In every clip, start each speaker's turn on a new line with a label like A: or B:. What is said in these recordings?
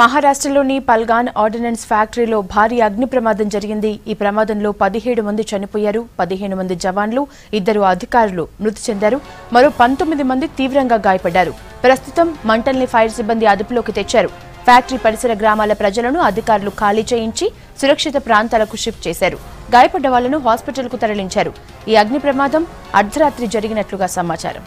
A: మహారాష్ట్రలోని పల్గాన్ ఆర్డినెన్స్ ఫ్యాక్టరీలో భారీ అగ్ని ప్రమాదం జరిగింది. ఈ ప్రమాదంలో 17 మంది చనిపోయారు, 15 మంది జవాన్లు, 2 అధికారులు మృతి చెందారు. మరో 19 మంది తీవ్రంగా గాయపడ్డారు. ప్రస్తుతం మంటల్ని ఫైర్ సిబ్బంది అదుపులోకి తెచ్చారు. ఫ్యాక్టరీ పరిసర గ్రామాల ప్రజలను అధికారులు ఖాళీ చేయించి సురక్షిత ప్రాంతాలకు షిఫ్ట్ చేశారు. గాయపడ్డ వాళ్లను హాస్పిటల్కు తరలించారు. ఈ అగ్ని ప్రమాదం అర్ధరాత్రి జరిగినట్లుగా సమాచారం.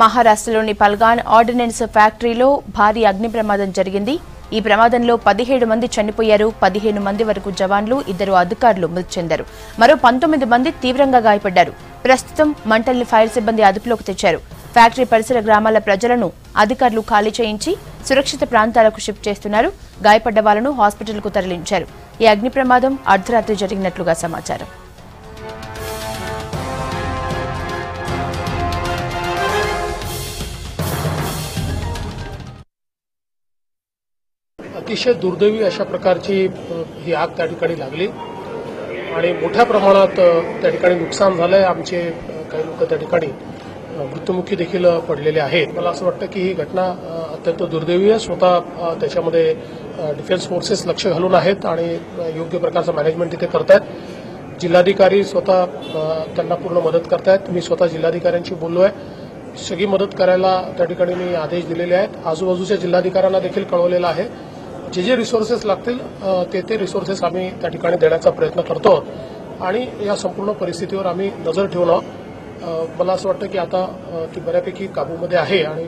A: మహారాష్ట్రలోని పల్గాన్ ఆర్డినెన్స్ ఫ్యాక్టరీలో భారీ అగ్ని ప్రమాదం జరిగింది. ఈ ప్రమాదంలో 17 మంది చనిపోయారు, 15 మంది వరకు జవాన్లు, 2 అధికారులు మృతి చెందారు. మరో 19 మంది తీవ్రంగా గాయపడ్డారు. ప్రస్తుతం మంటల్ని ఫైర్ సిబ్బంది అదుపులోకి తెచ్చారు. ఫ్యాక్టరీ పరిసర గ్రామాల ప్రజలను అధికారులు ఖాళీ చేయించి సురక్షిత ప్రాంతాలకు షిఫ్ట్ చేస్తున్నారు. గాయపడ్డ వాళ్లను హాస్పిటల్కు తరలించారు. ఈ అగ్ని ప్రమాదం అర్ధరాత్రి జరిగినట్లుగా సమాచారం.
B: अतिशय दुर्दैवी अशा प्रकारची ही आग त्या ठिकाणी लागली आणि मोठ्या प्रमाणात त्या ठिकाणी नुकसान झालंय. आमचे काही लोक त्या ठिकाणी मृत्युमुखी देखील पडलेले आहेत. मला असं वाटतं की ही घटना अत्यंत दुर्दैवी आहे. स्वतः त्याच्यामध्ये डिफेन्स फोर्सेस लक्ष घालून आहेत आणि योग्य प्रकारचं मॅनेजमेंट तिथे करतायत. जिल्हाधिकारी स्वतः त्यांना पूर्ण मदत करतायत. मी स्वतः जिल्हाधिकाऱ्यांशी बोललोय. सगळी मदत करायला त्या ठिकाणी मी आदेश दिलेले आहेत. आजूबाजूच्या जिल्हाधिकाऱ्यांना देखील कळवलेलं आहे. जे रिसोर्सेस लागतील ते रिसोर्सेस आम्ही त्या ठिकाणी देण्याचा प्रयत्न करतो आणि या संपूर्ण परिस्थितीवर आम्ही नजर ठेवून आहोत. मला असं वाटतं की आता ती बऱ्यापैकी काबूमध्ये आहे आणि